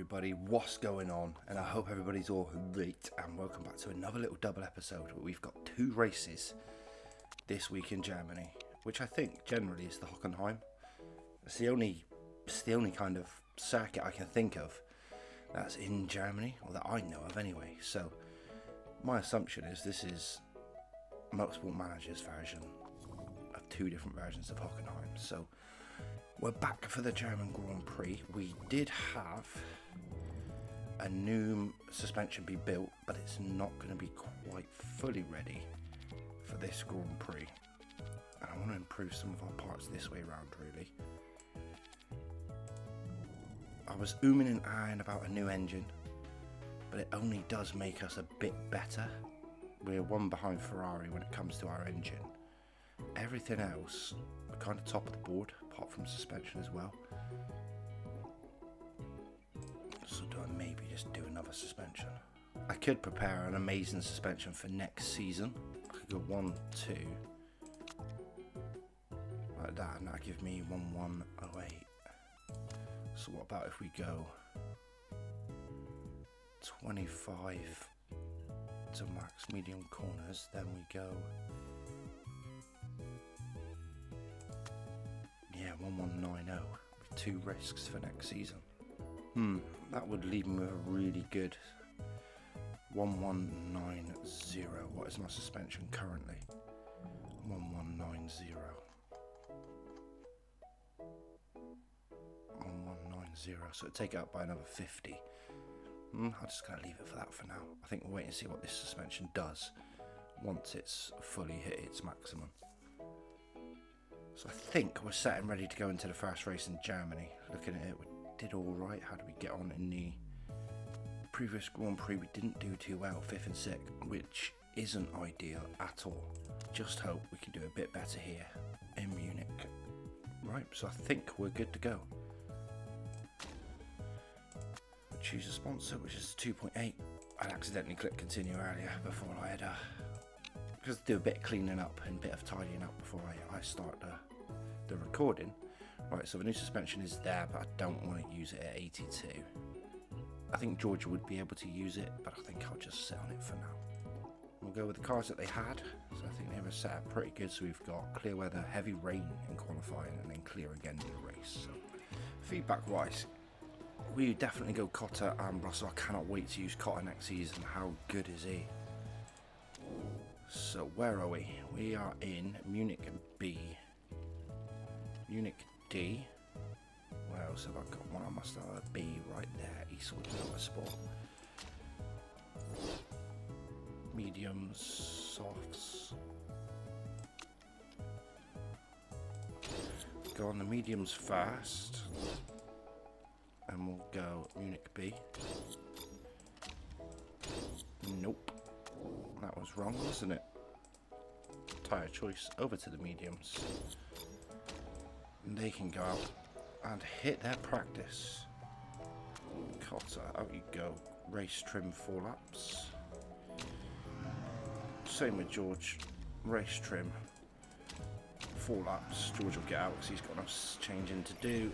everybody, what's going on? And I hope everybody's all great, and welcome back to another little double episode where we've got two races this week in Germany, which I think generally is the Hockenheim. It's the only kind of circuit I can think of that's in Germany, or that I know of anyway. So my assumption is this is Motorsport Manager's version of two different versions of Hockenheim. So we're back for the German Grand Prix. We did have a new suspension be built, but it's not going to be quite fully ready for this Grand Prix. And I want to improve some of our parts this way around, really. I was ooming and ahhing about a new engine, but it only does make us a bit better. We're one behind Ferrari when it comes to our engine. Everything else, we're kind of top of the board, apart from suspension as well. So do I maybe just do another suspension? I could prepare an amazing suspension for next season. I could go 1, 2, like that, and that'd give me 1108. So what about if we go 25 to max medium corners, then we go 1190 with 2 risks for next season. That would leave me with a really good 1190. What is my suspension currently? 1190. 1190. So it'd take it up by another 50. I'm just going to leave it for that for now. I think we'll wait and see what this suspension does once it's fully hit its maximum. So I think we're set and ready to go into the first race in Germany. Looking at it, we did all right. How did we get on in the previous Grand Prix? We didn't do too well, 5th and 6th, which isn't ideal at all. Just hope we can do a bit better here in Munich. Right, so I think we're good to go. We'll choose a sponsor, which is 2.8. I accidentally clicked continue earlier before I had just do a bit of cleaning up and a bit of tidying up before I start the recording. Right, so the new suspension is there, but I don't want to use it at 82. I think Georgia would be able to use it, but I think I'll just sit on it for now. We'll go with the cars that they had. So I think they were set up pretty good. So we've got clear weather, heavy rain in qualifying, and then clear again in the race. So feedback wise, we definitely go Cotter and Russell. I cannot wait to use Cotter next season. How good is he? So where are we? We are in Munich B. Munich D. Where else have I got one? I must have a B right there. Eastwood Motorsport. Mediums, softs. Go on the mediums first. And we'll go Munich B. Nope. That was wrong, wasn't it? Tyre choice over to the mediums. And they can go out and hit their practice. Cotter, out you go. Race trim 4 laps. Same with George. Race trim 4 laps. George will get out because he's got enough changing to do.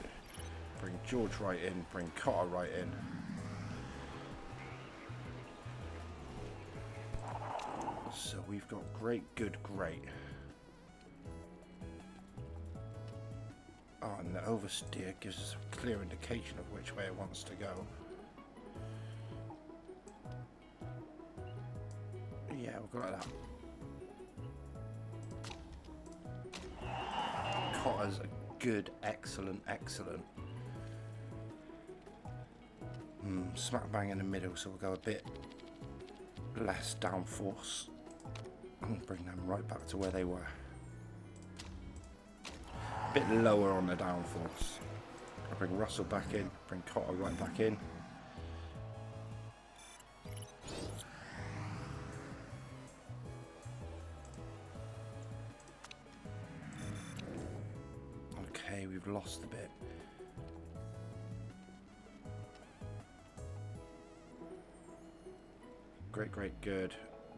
Bring George right in. Bring Cotter right in. So we've got great, good, great. Oh, and the oversteer gives us a clear indication of which way it wants to go. Yeah, we'll go like that. Cotter's a good, excellent. Smack bang in the middle, so we'll go a bit less downforce. And bring them right back to where they were. A bit lower on the downforce. I'll bring Russell back in, bring Cotter right back in. Okay, we've lost a bit. Great, good.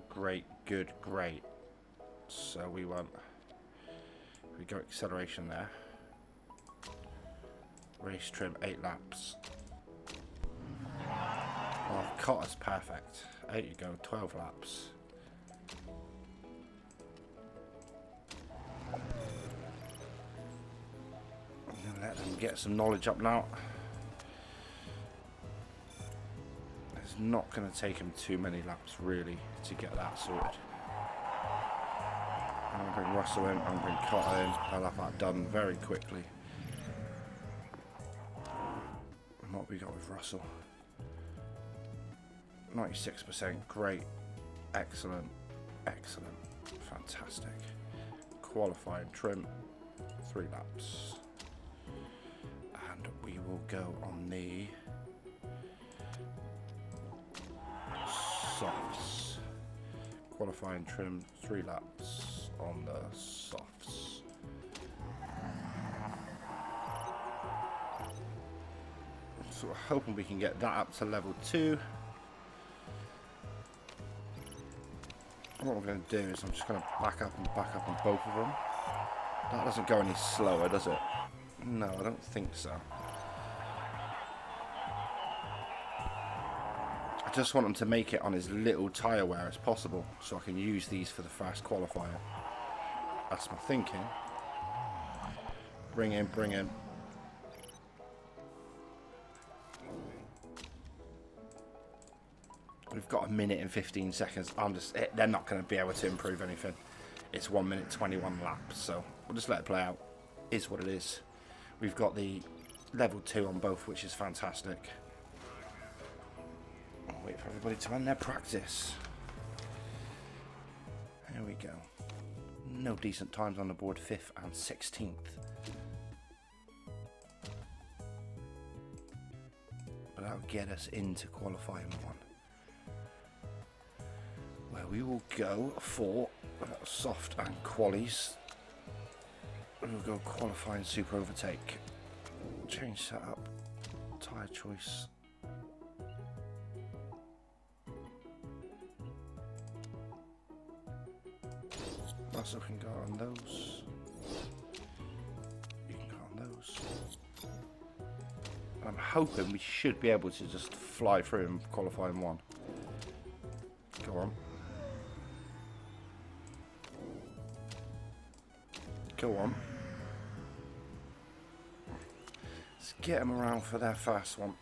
Great, good, great. So we go acceleration there. Race trim 8 laps. Oh, Cotter's perfect. There you go, 12 laps. I'm going to let them get some knowledge up now. It's not going to take him too many laps, really, to get that sorted. I'm going to bring Russell in, I'm going to bring Cotter in. I'll have that done very quickly. And what have we got with Russell? 96%, great, excellent, excellent, fantastic. Qualifying trim, 3 laps. And we will go on the softs. Qualifying trim, 3 laps on the softs. So we're hoping we can get that up to level 2. What we're going to do is I'm just going to back up on both of them. That doesn't go any slower, does it? No, I don't think so. I just want him to make it on as little tyre wear as possible so I can use these for the fast qualifier. That's my thinking. Bring in, bring in. We've got 1 minute and 15 seconds. They're not going to be able to improve anything. It's 1 minute 21 laps, so we'll just let it play out. Is what it is. We've got the level 2 on both, which is fantastic. I'll wait for everybody to end their practice. There we go. No decent times on the board, 5th and 16th. But that'll get us into qualifying 1. Where we will go for soft and qualies. We'll go qualifying super overtake. Change setup. Tyre choice. Russell can go on those. You can go on those. I'm hoping we should be able to just fly through in qualifying 1. Go on. Go on. Let's get them around for their first one.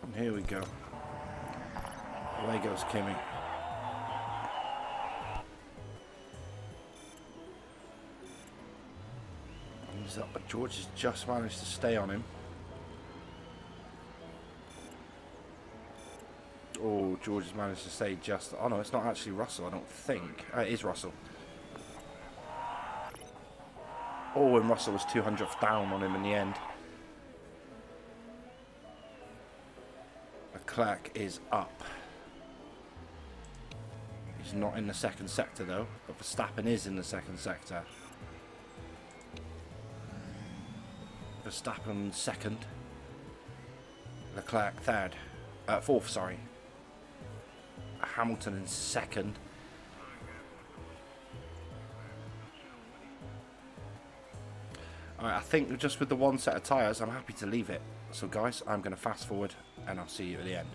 And here we go. Away goes Kimmy. He's up, but George has just managed to stay on him. Oh, George has managed to stay just... Oh, no, it's not actually Russell, I don't think. It is Russell. Oh, and Russell was 200th down on him in the end. Leclerc is up. He's not in the second sector, though. But Verstappen is in the second sector. Verstappen second. Leclerc third. 4th, sorry. Hamilton in second. Alright, I think just with the 1 set of tyres, I'm happy to leave it. So guys, I'm going to fast forward and I'll see you at the end.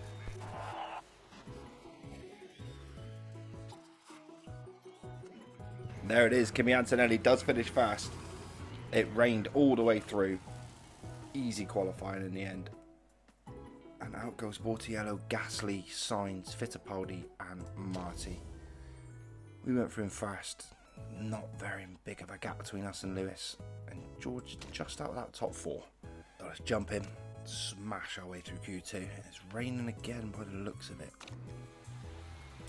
There it is, Kimi Antonelli does finish fast. It rained all the way through. Easy qualifying in the end. And out goes Bortiello, Gasly, Sainz, Fittipaldi and Marti. We went through him fast. Not very big of a gap between us and Lewis. And George just out of that top 4. So let's jump in, smash our way through Q2. It's raining again by the looks of it.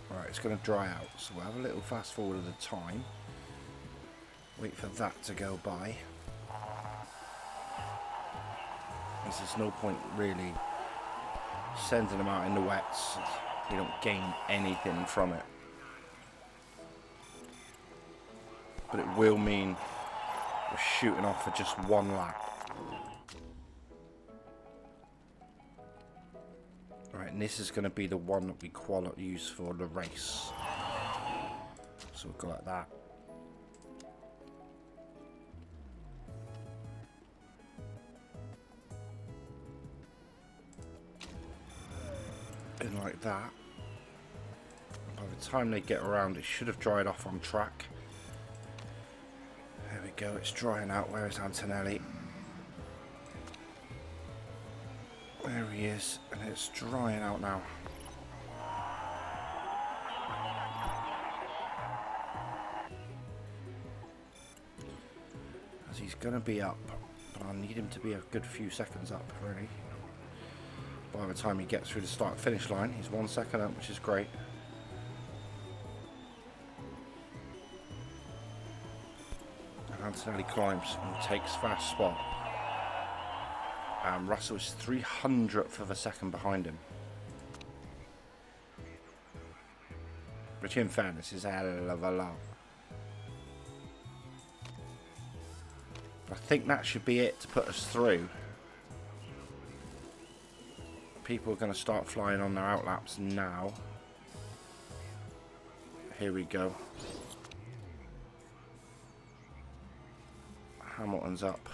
Alright, it's going to dry out. So we'll have a little fast forward of the time. Wait for that to go by. There's no point really sending them out in the wets. You don't gain anything from it. But it will mean we're shooting off for just 1 lap. Right, and this is going to be the one that we use for the race. So we'll go like that. looking like that. By the time they get around, it should have dried off on track. There we go, it's drying out. Where is Antonelli? There he is, and it's drying out now. As he's going to be up, but I need him to be a good few seconds up, really. By the time he gets through the start-finish line, he's 1 second up, which is great. Antonelli climbs and takes fast spot. Russell is 300th of a second behind him, which in fairness is a hell of a lot. I think that should be it to put us through. People are going to start flying on their outlaps now. Here we go. Hamilton's up.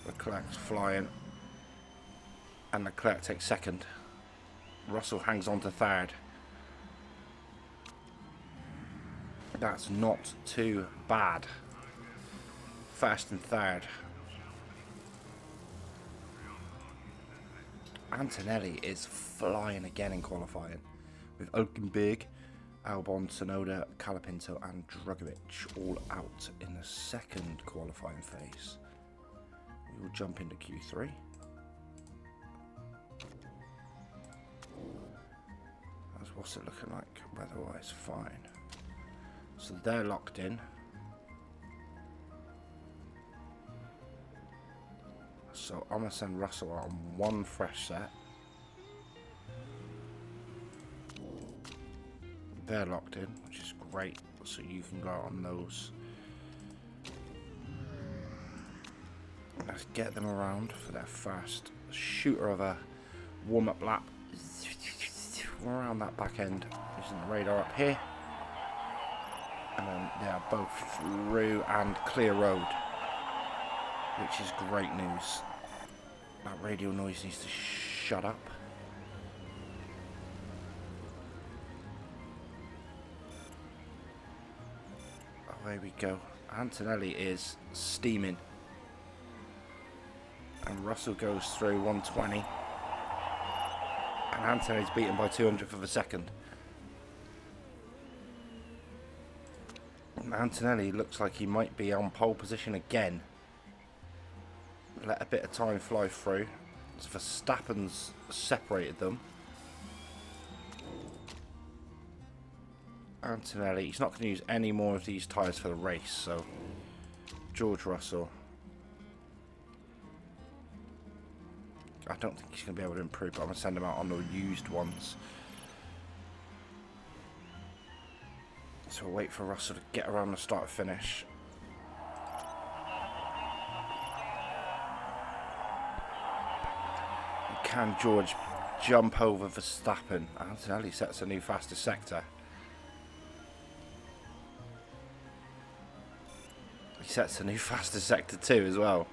Leclerc's flying. And Leclerc takes second. Russell hangs on to third. That's not too bad. First and third. Antonelli is flying again in qualifying, with Hulkenberg, Albon, Tsunoda, Colapinto and Drugovic all out in the second qualifying phase. We will jump into Q3. What's it looking like weather-wise? Fine. So they're locked in. So I'm going to send Russell on one fresh set. They're locked in, which is great. So you can go on those. Let's get them around for their first shooter of a warm-up lap. Around that back end, using the radar up here. And then they are both through and clear road, which is great news. That radio noise needs to shut up. Oh, there we go. Antonelli is steaming. And Russell goes through 120. And Antonelli's beaten by 200th of a second. And Antonelli looks like he might be on pole position again. Let a bit of time fly through. So Verstappen's separated them. Antonelli, he's not going to use any more of these tyres for the race, so George Russell. I don't think he's going to be able to improve, but I'm going to send him out on the used ones. So we'll wait for Russell to get around the start finish. Can George jump over Verstappen? Antonelli sets a new fastest sector. He sets a new fastest sector too as well.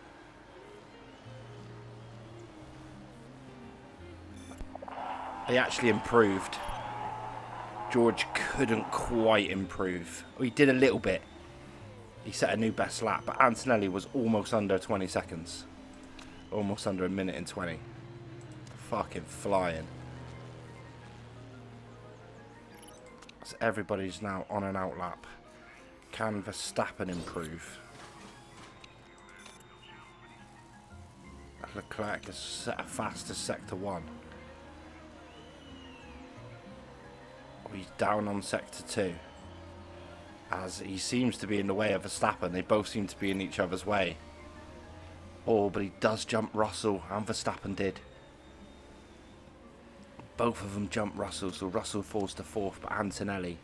They actually improved. George couldn't quite improve. He did a little bit. He set a new best lap, but Antonelli was almost under 20 seconds. Almost under a minute and 20. Fucking flying. So everybody's now on an out lap. Can Verstappen improve? Leclerc has set a fastest sector 1. He's down on sector 2. As he seems to be in the way of Verstappen. They both seem to be in each other's way. Oh, but he does jump Russell, and Verstappen did. Both of them jump Russell, so Russell falls to 4th, but Antonelli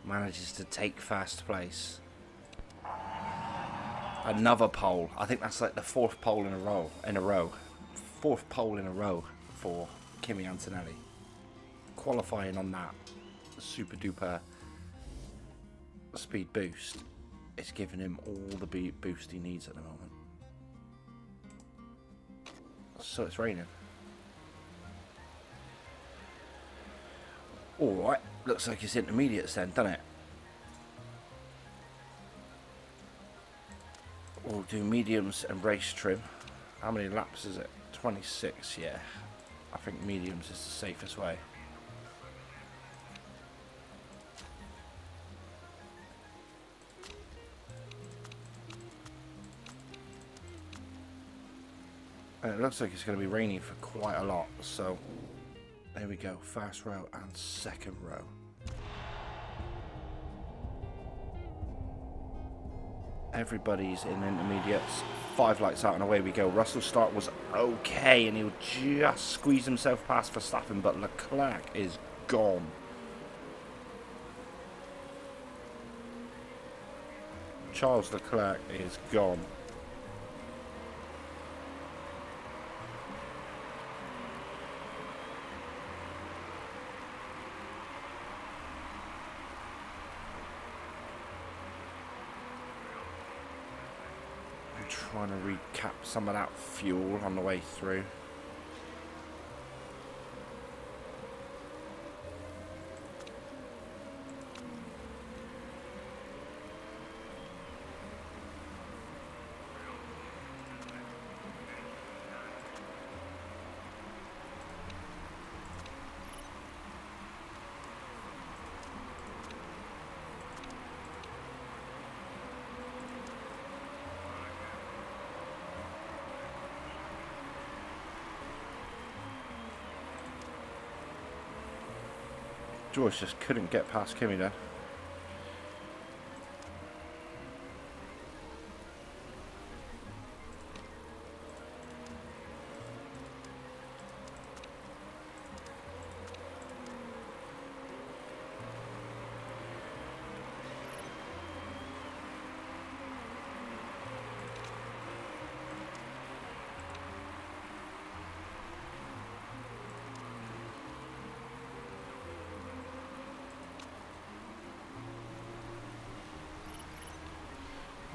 manages to take first place. Another pole. I think that's like the 4th pole in a row. 4th pole in a row for Kimi Antonelli. Qualifying on that super duper speed boost. It's giving him all the boost he needs at the moment. So it's raining. Alright, looks like it's intermediates then, doesn't it? We'll do mediums and race trim. How many laps is it? 26, yeah. I think mediums is the safest way. And it looks like it's going to be raining for quite a lot, so there we go, first row and second row. Everybody's in intermediates. 5 lights out and away we go. Russell's start was okay and he'll just squeeze himself past Verstappen, but Leclerc is gone. Charles Leclerc is gone. Trying to recap some of that fuel on the way through. George just couldn't get past Kimi then.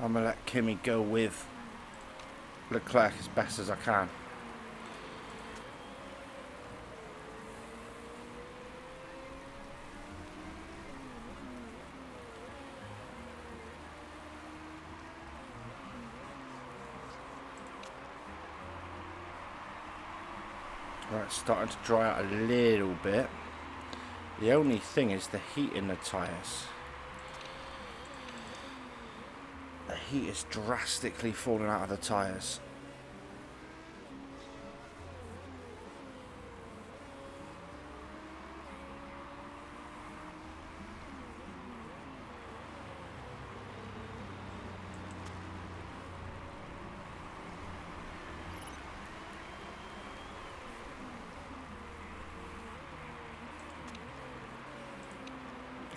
I'm going to let Kimi go with Leclerc as best as I can. Right, it's starting to dry out a little bit. The only thing is the heat in the tyres. The heat is drastically falling out of the tyres.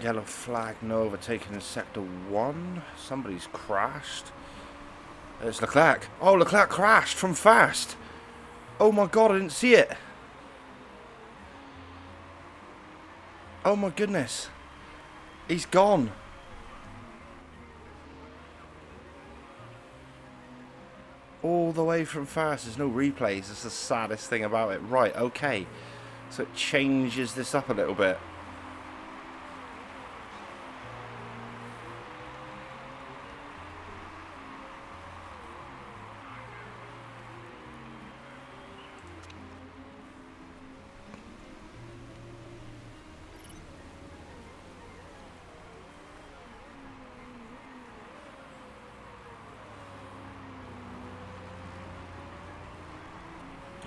Yellow flag, no overtaking in sector 1. Somebody's crashed. It's Leclerc. Oh, Leclerc crashed from first. Oh my god, I didn't see it. Oh my goodness. He's gone. All the way from first. There's no replays. That's the saddest thing about it. Right, okay. So it changes this up a little bit.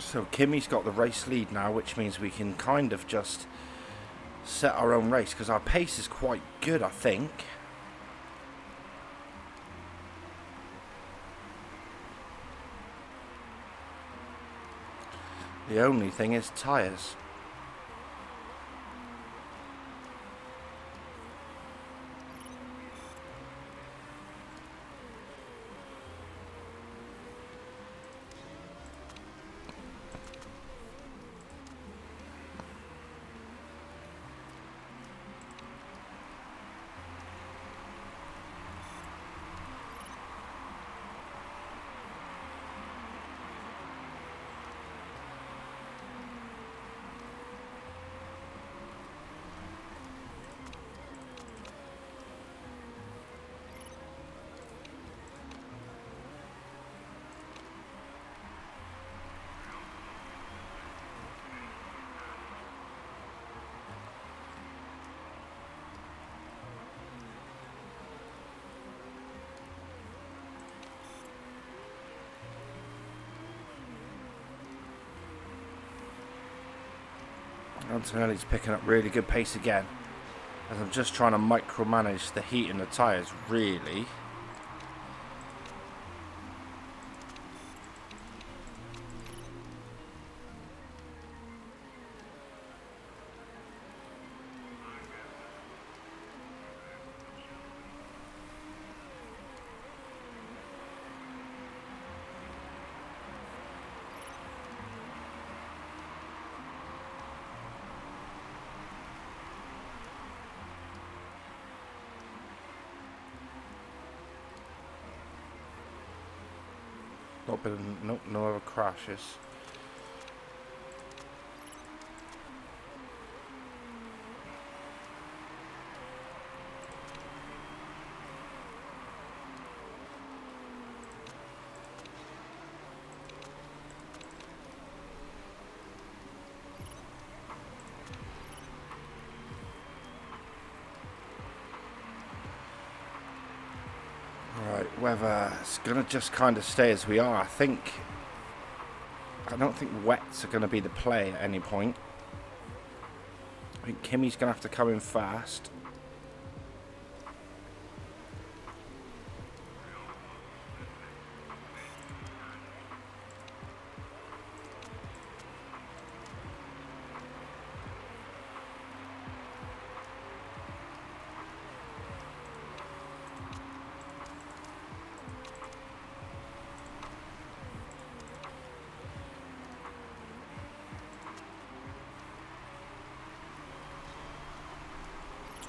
So Kimi's got the race lead now, which means we can kind of just set our own race, because our pace is quite good, I think. The only thing is tyres. Antonelli's picking up really good pace again. As I'm just trying to micromanage the heat in the tyres, really. Not been, nope, no other crashes. Right, whether it's gonna just kind of stay as we are, I don't think wets are going to be the play at any point. I think Kimi's going to have to come in fast.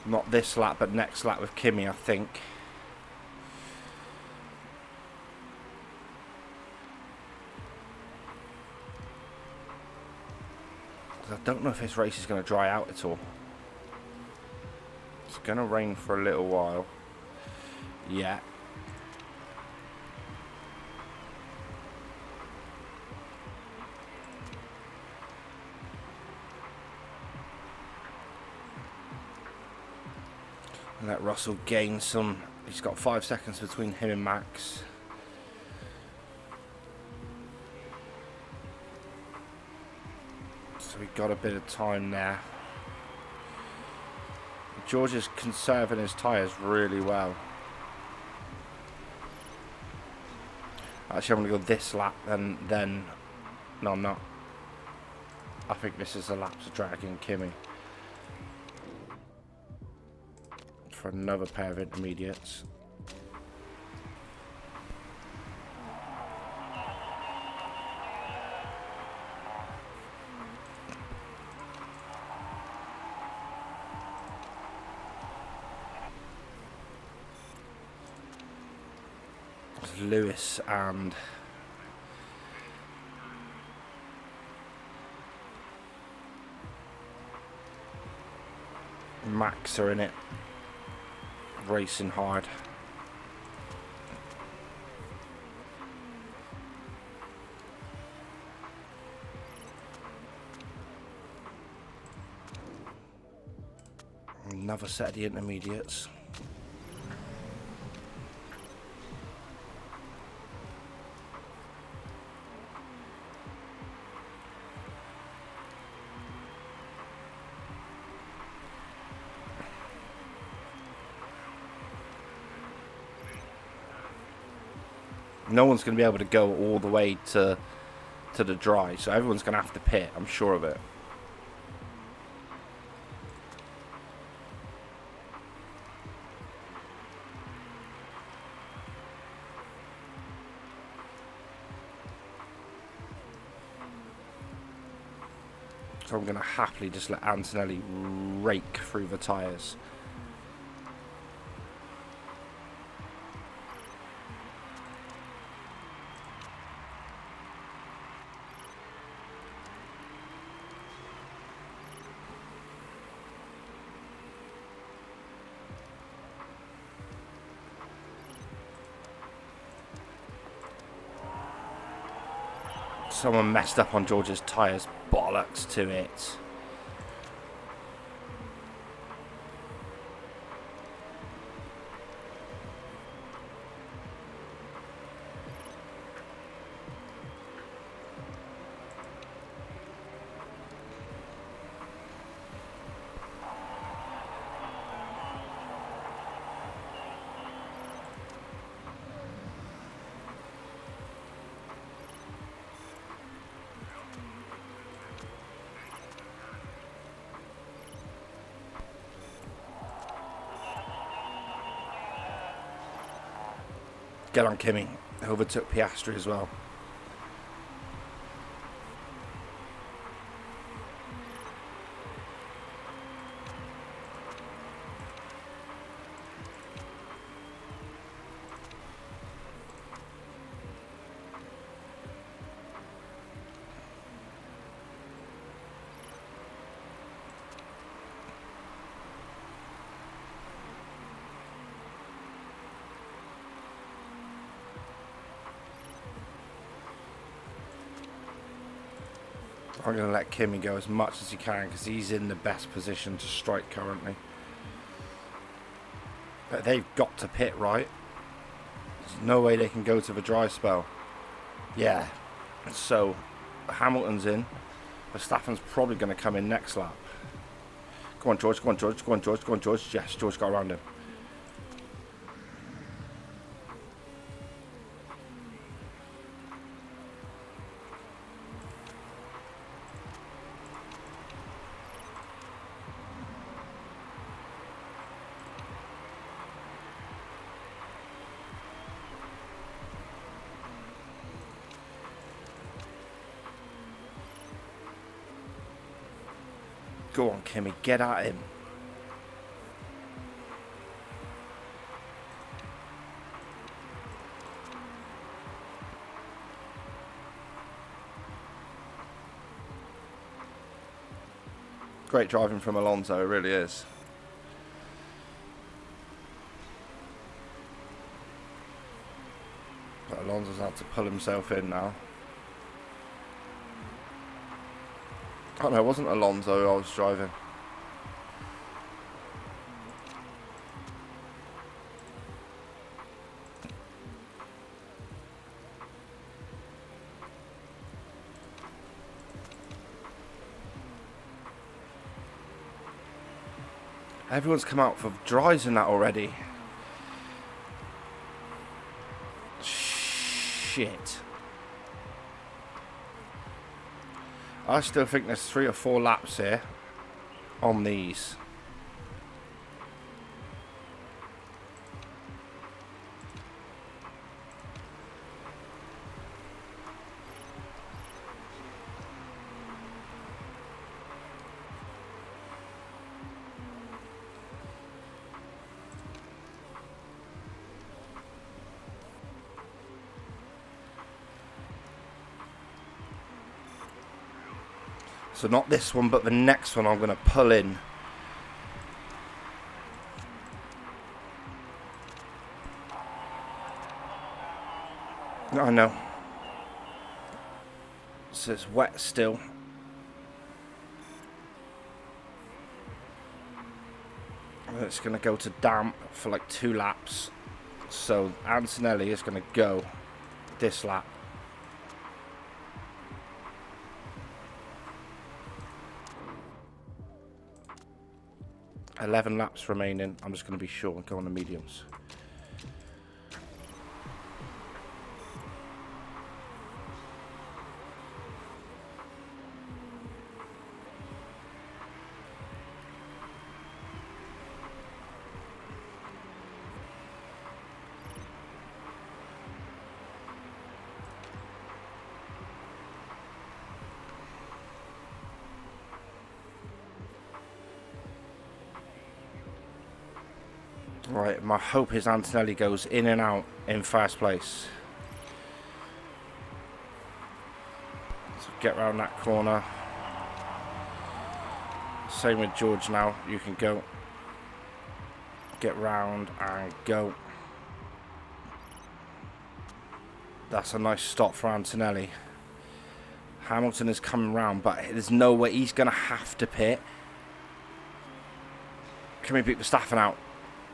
Not this lap, but next lap with Kimi, I think. I don't know if this race is going to dry out at all. It's going to rain for a little while. Yeah. Let Russell gain some. He's got 5 seconds between him and Max. So we got a bit of time there. George is conserving his tyres really well. Actually, I'm going to go this lap and then... No, I'm not. I think this is the lap to drag in Kimi. For another pair of intermediates. Lewis and Max are in it, racing hard. Another set of the intermediates. No one's going to be able to go all the way to the dry, so everyone's going to have to pit, I'm sure of it. So I'm going to happily just let Antonelli rake through the tyres. Someone messed up on George's tyres. Bollocks to it. Get on, Kimi. Overtook Piastri as well. I'm going to let Kimi go as much as he can because he's in the best position to strike currently. But they've got to pit, right? There's no way they can go to the dry spell. Yeah. So Hamilton's in. Verstappen's probably going to come in next lap. Go on, George. Go on, George. Go on, George. Go on, George. Yes, George got around him. Go on, Kimi, get at him. Great driving from Alonso, it really is. But Alonso's had to pull himself in now. Oh no, it wasn't Alonso I was driving. Everyone's come out for dries and that already. Shit. I still think there's 3 or 4 laps here on these. So not this one, but the next one I'm going to pull in. I know. So it's wet still. And it's going to go to damp for like 2 laps. So Antonelli is going to go this lap. 11 laps remaining. I'm just going to be sure and go on the mediums. Right, my hope is Antonelli goes in and out in first place. So get around that corner. Same with George now. You can go. Get round and go. That's a nice stop for Antonelli. Hamilton is coming round, but there's no way he's going to have to pit. Can we beat Verstappen out?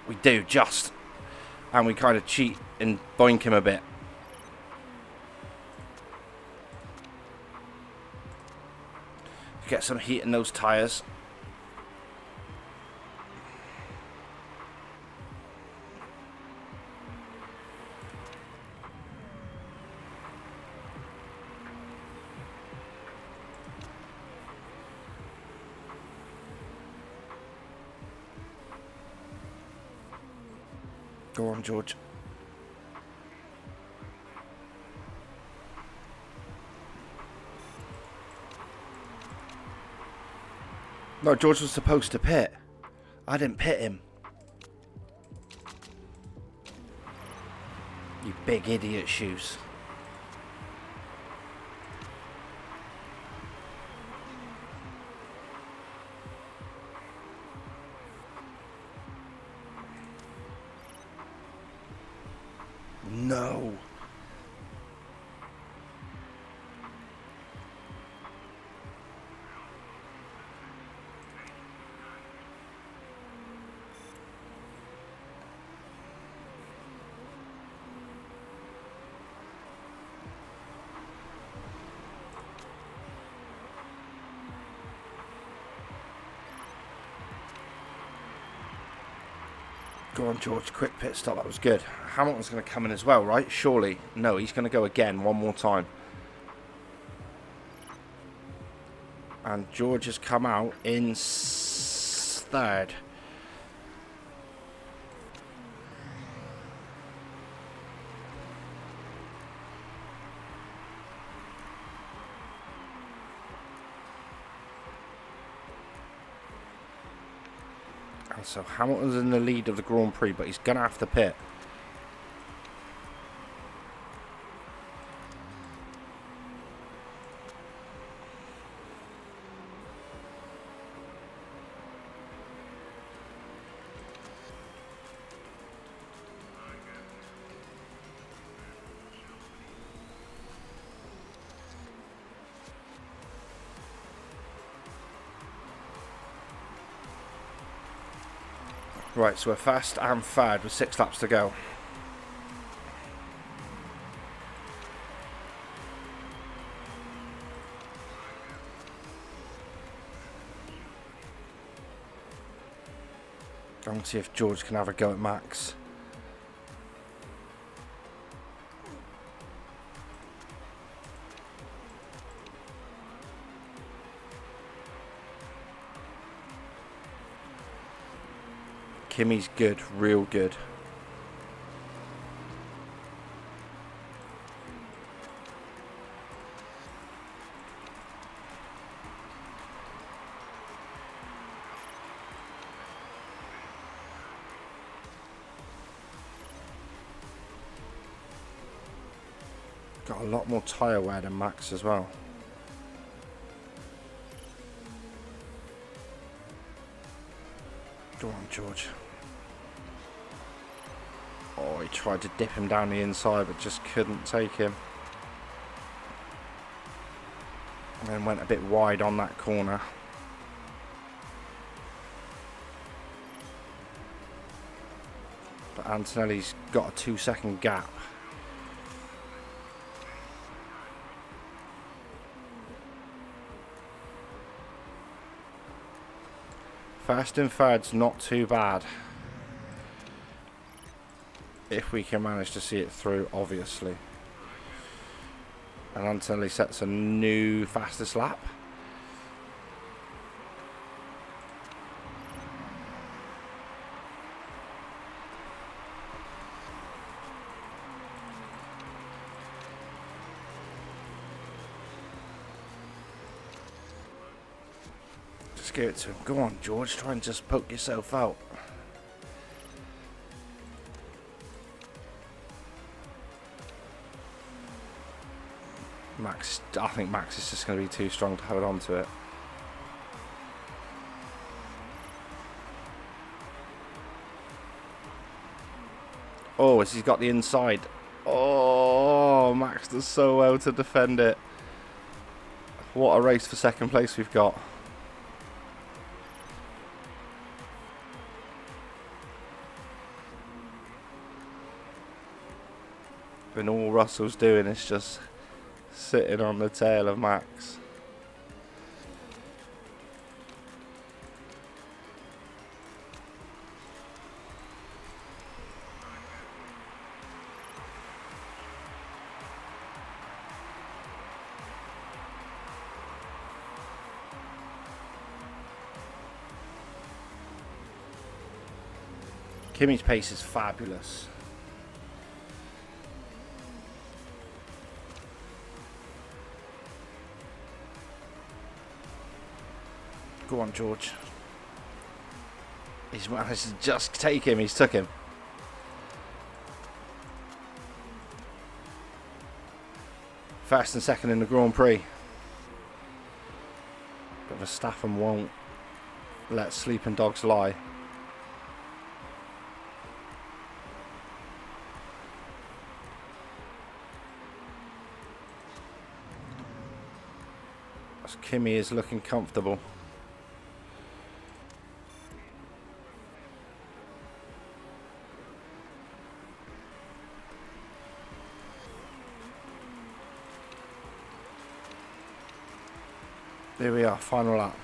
We do, just. And we kind of cheat and boink him a bit. Get some heat in those tyres. Go on, George. No, George was supposed to pit. I didn't pit him. You big idiot shoes. No. Go on, George. Quick pit stop. That was good. Hamilton's going to come in as well, right? Surely. No, he's going to go again one more time. And George has come out in third. And so Hamilton's in the lead of the Grand Prix, but he's going to have to pit. Right, so we're fast and third with 6 laps to go. I'm going to see if George can have a go at Max. Kimmy's good, real good. Got a lot more tyre wear than Max as well. Go on, George. Oh, he tried to dip him down the inside, but just couldn't take him. And then went a bit wide on that corner. But Antonelli's got a 2-second gap. First and third's not too bad. If we can manage to see it through, obviously. And Antonelli sets a new fastest lap. Just give it to him. Go on, George. Try and just poke yourself out. Max, I think Max is just going to be too strong to hold on to it. Oh, as he's got the inside. Oh, Max does so well to defend it. What a race for second place we've got. And all Russell's doing is just sitting on the tail of Max. Kimmy's pace is fabulous. Go on, George. He's managed to just take him. He's took him. First and second in the Grand Prix. But Verstappen won't let sleeping dogs lie. As Kimi is looking comfortable. Here we are, final lap.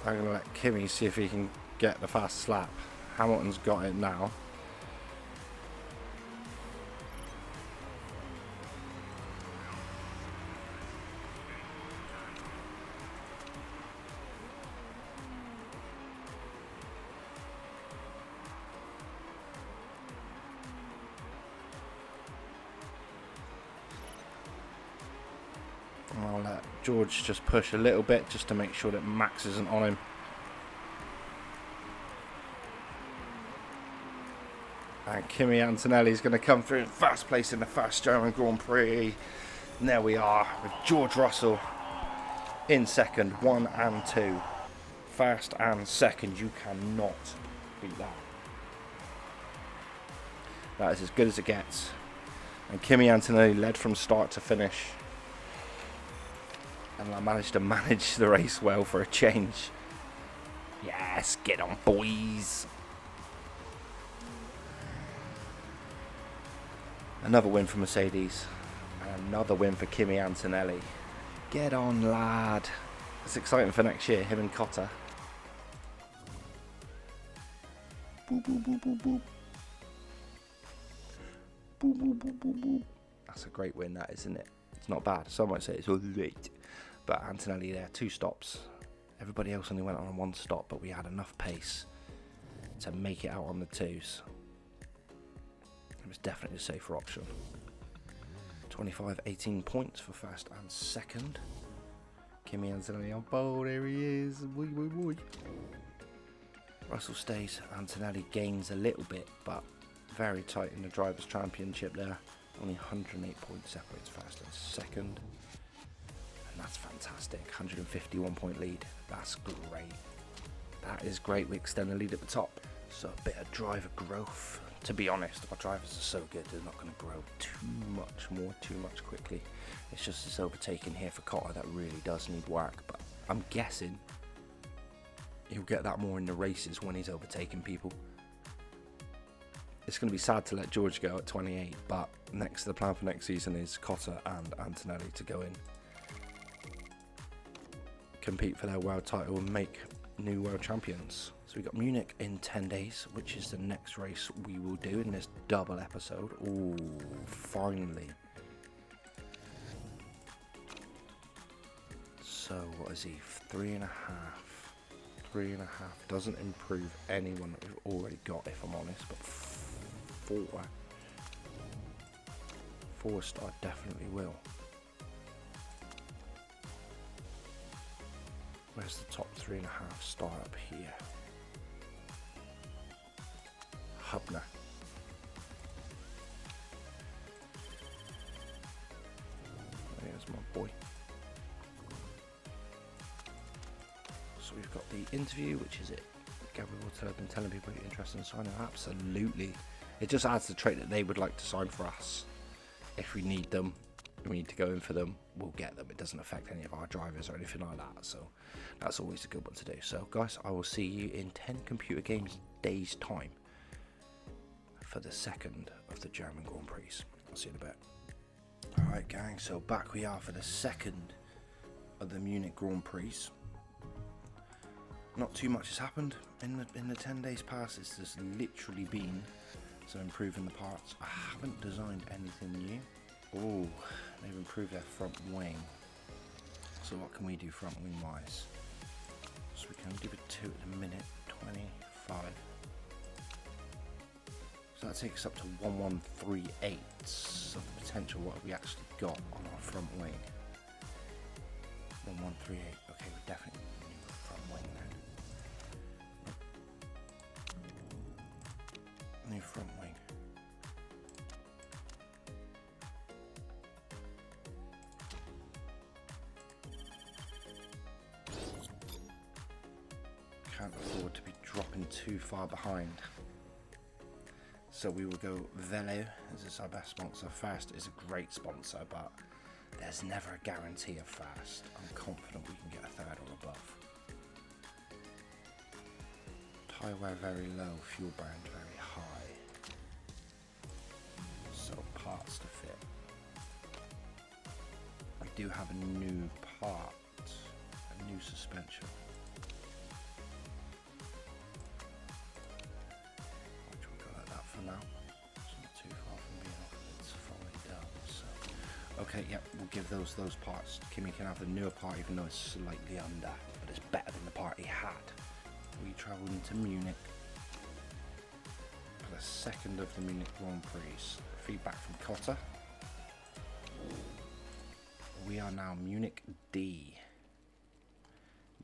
I'm going to let Kimi see if he can get the fastest lap. Hamilton's got it now. I'll let George just push a little bit just to make sure that Max isn't on him. And Kimi Antonelli's going to come through in first place in the first German Grand Prix. And there we are with George Russell in second, 1 and 2. First and second, you cannot beat that. That is as good as it gets. And Kimi Antonelli led from start to finish. And I managed to manage the race well for a change. Yes, get on, boys. Another win for Mercedes. And another win for Kimi Antonelli. Get on, lad. It's exciting for next year, him and Cotter. Boop, boop, boop, boop, boop. Boop, boop, boop, boop, boop. That's a great win, that, isn't it? It's not bad. Some might say it's all great. But Antonelli there, 2 stops. Everybody else only went on 1 stop, but we had enough pace to make it out on the 2s. It was definitely a safer option. 25-18 points for first and second. Kimi Antonelli on pole, there he is. Boy, boy, boy. Russell stays, Antonelli gains a little bit, but very tight in the Drivers' Championship there. Only 108 points separates first and second. And that's fantastic. 151 point lead. That's great. That is great. We extend the lead at the top. So a bit of driver growth. To be honest, our drivers are so good, they're not going to grow too much quickly. It's just this overtaking here for Cotter that really does need work. But I'm guessing he'll get that more in the races when he's overtaking people. It's going to be sad to let George go at 28, but the plan for next season is Cotter and Antonelli to go in, compete for their world title and make new world champions. So we got Munich in 10 days, which is the next race we will do in this double episode. Oh, finally. So what is he? 3.5. 3.5 doesn't improve anyone that we've already got, if I'm honest, but 4-star definitely will. Where's the top 3.5 star up here? Hubner. There's my boy. So we've got the interview, which is it. Gabriel Water have been telling people you're interested in signing. Absolutely. It just adds the trait that they would like to sign for us. If we need them, we need to go in for them, we'll get them. It doesn't affect any of our drivers or anything like that. So that's always a good one to do. So guys, I will see you in 10 computer games days time for the second of the German Grand Prix. I'll see you in a bit. Alright gang, so back we are for the second of the Munich Grand Prix. Not too much has happened in the 10 days past. It's just literally been some improving the parts. I haven't designed anything new. Oh, they've improved their front wing. So what can we do front wing wise? So we can give it 2 at the minute. 25. So that takes us up to 1138 of the potential what we actually got on our front wing. 1138. Okay, we definitely need a front wing then. New front wing. Can't afford to be dropping too far behind. So we will go Velo as our best sponsor. Fast is a great sponsor, but there's never a guarantee of fast. I'm confident we can get a third or above. Tyre wear very low, fuel brand very high. So parts to fit. We do have a new part, a new suspension. Now it's not too far from being off, it's falling down, so okay, yeah, we'll give those parts. Kimmy can have the newer part even though it's slightly under, but it's better than the part he had. We travelled into Munich for the second of the Munich Grand Prix. Feedback from Cotter. We are now Munich D.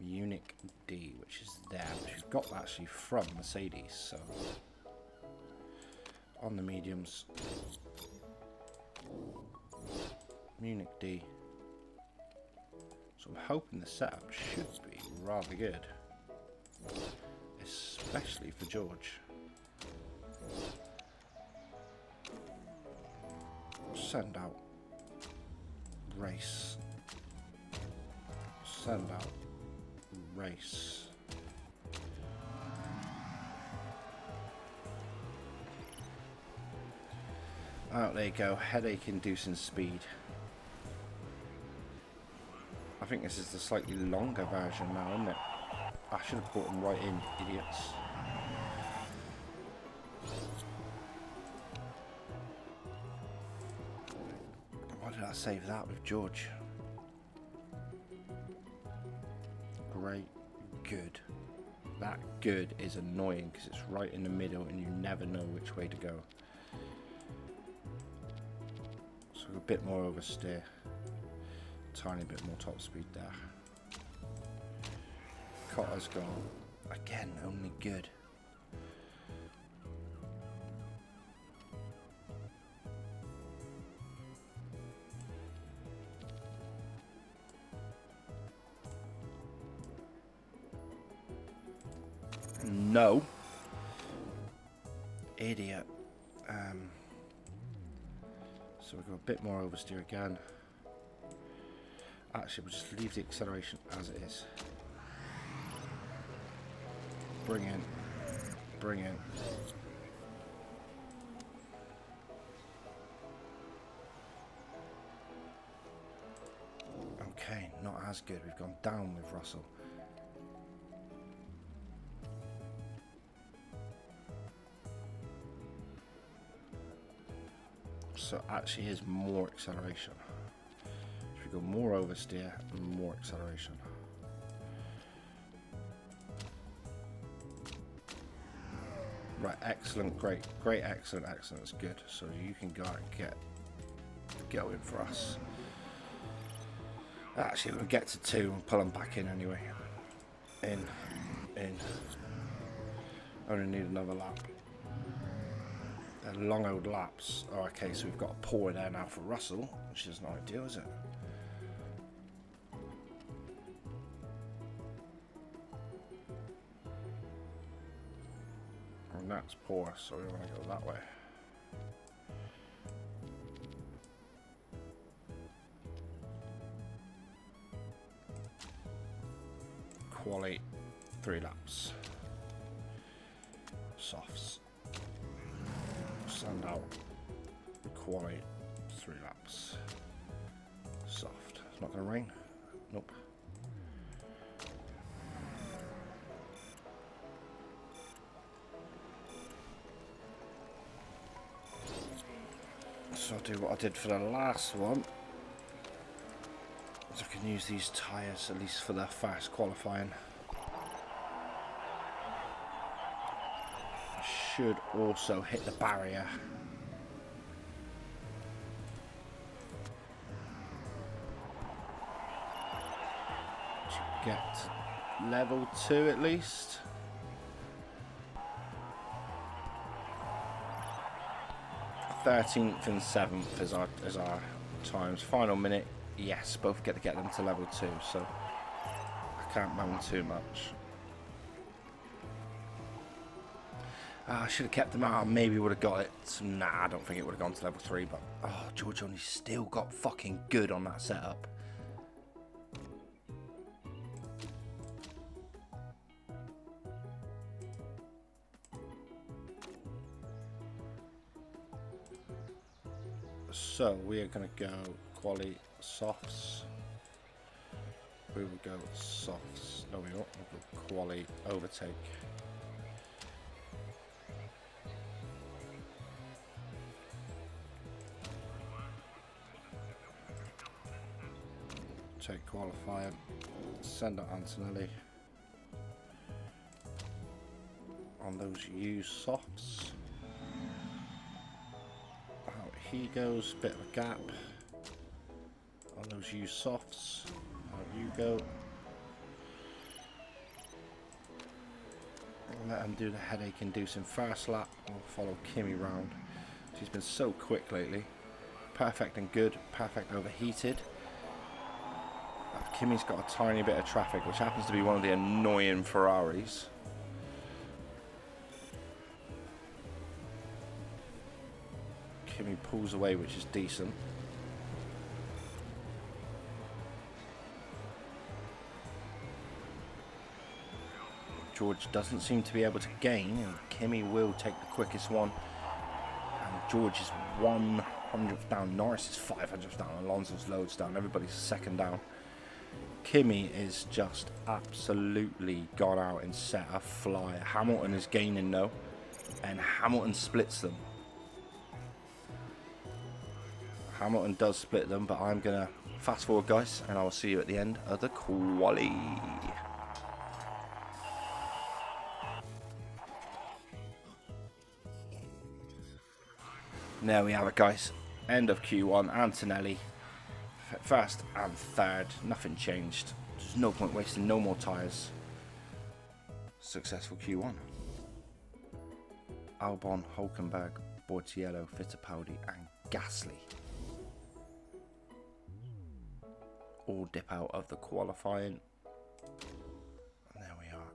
Munich D, which is there, which we've got actually from Mercedes, so on the mediums, Munich D. So I'm hoping the setup should be rather good, especially for George. Send out, race, send out, race. Oh, there you go, headache-inducing speed. I think this is the slightly longer version now, isn't it? I should have brought them right in, idiots. Why did I save that with George? Great, good. That good is annoying because it's right in the middle and you never know which way to go. A bit more oversteer, tiny bit more top speed there. Cotter's gone again, only good. No, idiot. So we've got a bit more oversteer again. Actually, we'll just leave the acceleration as it is. Bring in. Bring in. Okay, not as good. We've gone down with Russell. So actually is more acceleration. Should we go more oversteer and more acceleration? Right, excellent, great, excellent, it's good. So you can go out and get going for us. Actually, we'll get to 2 and pull them back in anyway. In. Only need another lap. They're long old laps. Oh, okay, so we've got a pour there now for Russell, which is not ideal, is it? And that's poor, so we want to go that way. Quali, 3 laps. Softs. Send out. Quali, 3 laps. Soft. It's not going to rain? Nope. So I'll do what I did for the last one. So I can use these tyres at least for the fast qualifying. should also hit the barrier. To get to level 2 at least. .13th and 7th is our times. Final minute, yes, both get them to level 2, so I can't moan too much. I should have kept them out. Maybe would have got it. Nah, I don't think it would have gone to level 3. But oh, George only still got fucking good on that setup. So we are going to go quali softs. We will go softs. No, we won't. We'll go quali overtake. Take qualifier. Send out Antonelli. On those used softs. He goes, bit of a gap on those used softs. Out you go. Let him do the headache inducing first lap. We'll follow Kimi round. She's been so quick lately. Perfect and good, perfect overheated. Kimi's got a tiny bit of traffic, which happens to be one of the annoying Ferraris. Kimi pulls away, which is decent. George doesn't seem to be able to gain, and Kimi will take the quickest one. And George is 100th down, Norris is 500th down, Alonso's loads down, everybody's second down. Kimi is just absolutely gone out and set a flyer. Hamilton is gaining though, and Hamilton splits them. Hamilton does split them, but I'm going to fast forward, guys, and I will see you at the end of the quali. There we have it, guys. End of Q1. Antonelli, first and third. Nothing changed. There's no point wasting no more tyres. Successful Q1. Albon, Hulkenberg, Bortiello, Fittipaldi, and Gasly all dip out of the qualifying. And there we are.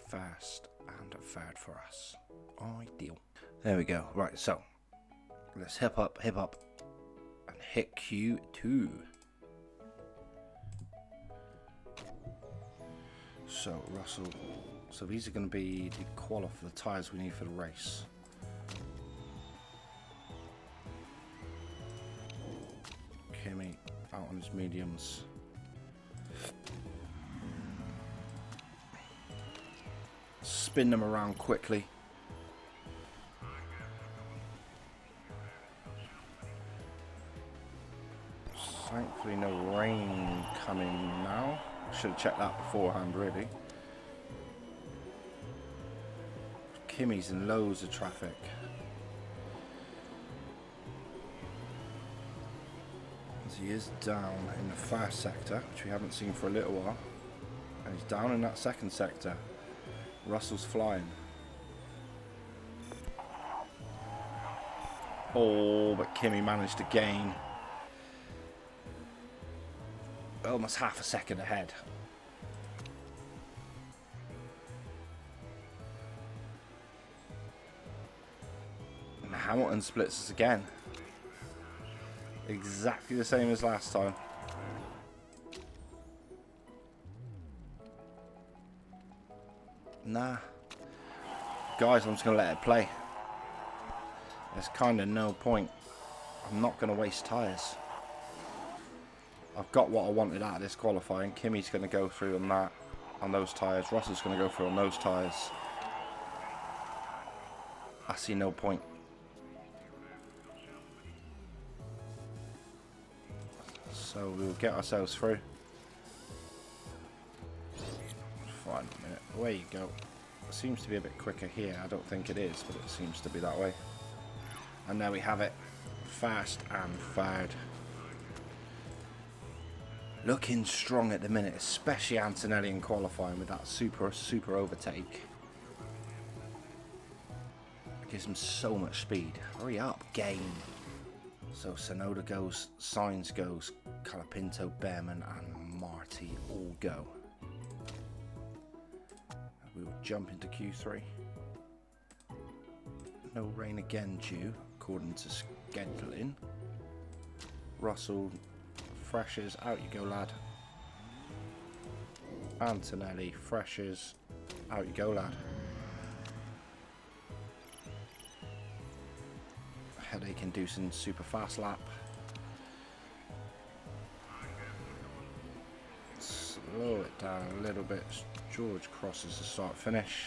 First and third for us. Ideal. There we go. Right, so let's hip up, and hit Q2. So Russell. So these are going to be the tyres we need for the race. Kimi out on his mediums. Spin them around quickly. Thankfully no rain coming now. Should have checked that beforehand really. Kimi's in loads of traffic. He is down in the first sector, which we haven't seen for a little while, and he's down in that second sector. Russell's flying. Oh, but Kimi managed to gain almost half a second ahead. And Hamilton splits us again. Exactly the same as last time. Nah. Guys, I'm just going to let it play. There's kind of no point. I'm not going to waste tyres. I've got what I wanted out of this qualifying. Kimi's going to go through on that, on those tyres. Russell's going to go through on those tyres. I see no point. So we'll get ourselves through. 1 minute. Away you go. It seems to be a bit quicker here. I don't think it is, but it seems to be that way. And there we have it. Fast and third. Looking strong at the minute, especially Antonelli in qualifying with that super overtake. It gives him so much speed. Hurry up, game. So Sonoda goes, Sainz goes, Colapinto, Behrman and Marty all go. We will jump into Q3. No rain again due, according to scheduling. Russell, freshers, out you go lad. Antonelli, freshers, out you go lad. Headache inducing super fast lap. Slow it down a little bit. George crosses the start finish.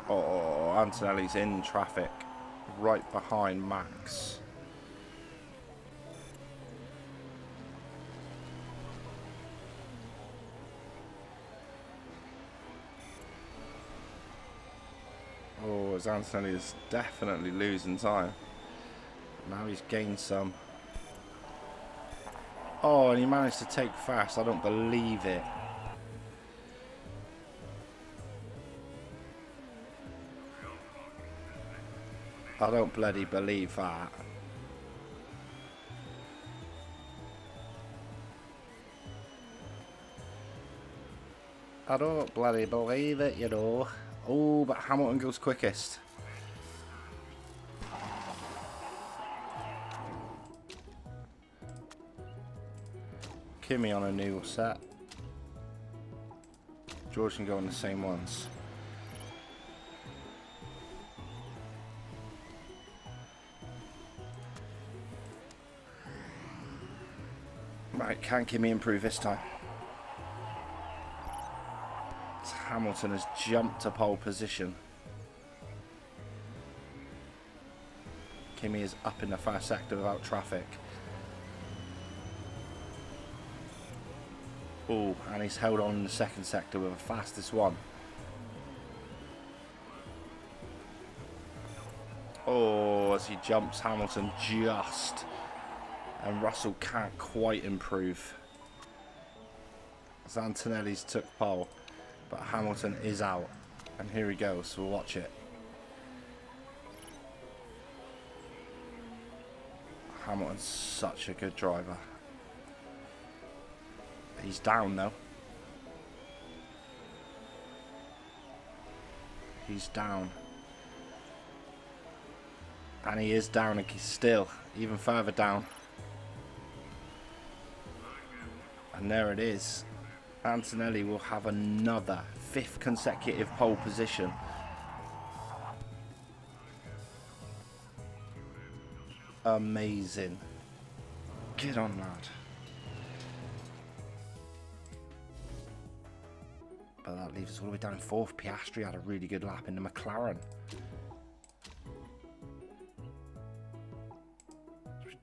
Oh, Antonelli's in traffic right behind Max. Oh, as Antonelli is definitely losing time. Now he's gained some. Oh, and he managed to take fast. I don't believe it. I don't bloody believe that. I don't bloody believe it, you know. Oh, but Hamilton goes quickest. Kimi on a new set. George can go on the same ones. Right, can Kimi improve this time? Hamilton has jumped to pole position. Kimi is up in the first sector without traffic. Oh, and he's held on in the second sector with the fastest one. Oh, as he jumps, Hamilton just. And Russell can't quite improve. As Antonelli's took pole. But Hamilton is out. And here he goes, so we'll watch it. Hamilton's such a good driver. He's down though. He's down. And he is down still, even further down. And there it is. Antonelli will have another 5th consecutive pole position. Amazing. Get on, lad. But that leaves us all the way down in 4th. Piastri had a really good lap in the McLaren.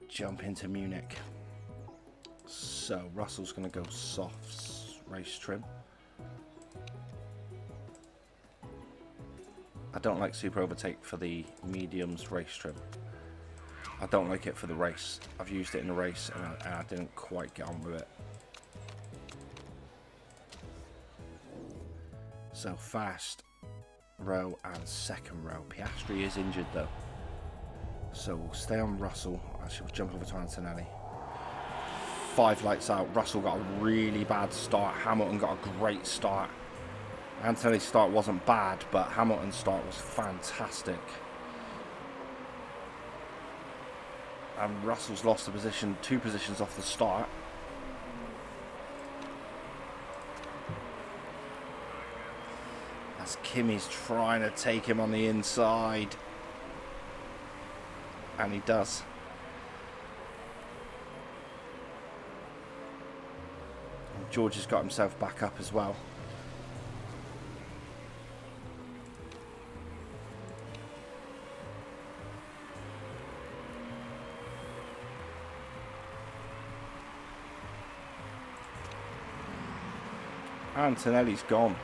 Jump into Munich. So Russell's going to go soft race trim. I don't like super overtake for the mediums race trim. I don't like it for the race. I've used it in the race and I didn't quite get on with it. So fast row and second row. Piastri is injured though. So we'll stay on Russell. Actually, we'll jump over to Antonelli. 5 lights out. Russell got a really bad start. Hamilton got a great start. Antonelli's start wasn't bad, but Hamilton's start was fantastic. And Russell's lost the position, 2 positions off the start. As Kimi's trying to take him on the inside. And he does. George has got himself back up as well. Antonelli's gone.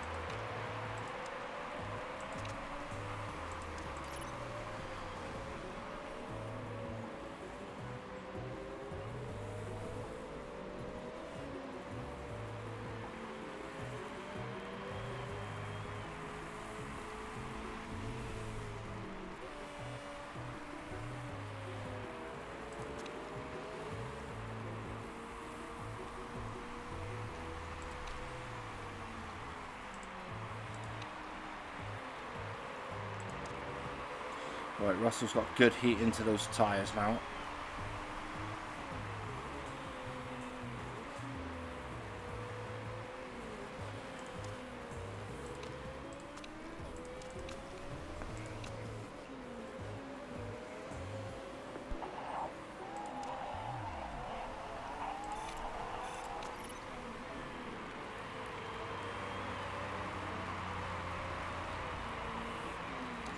Right, Russell's got good heat into those tyres now.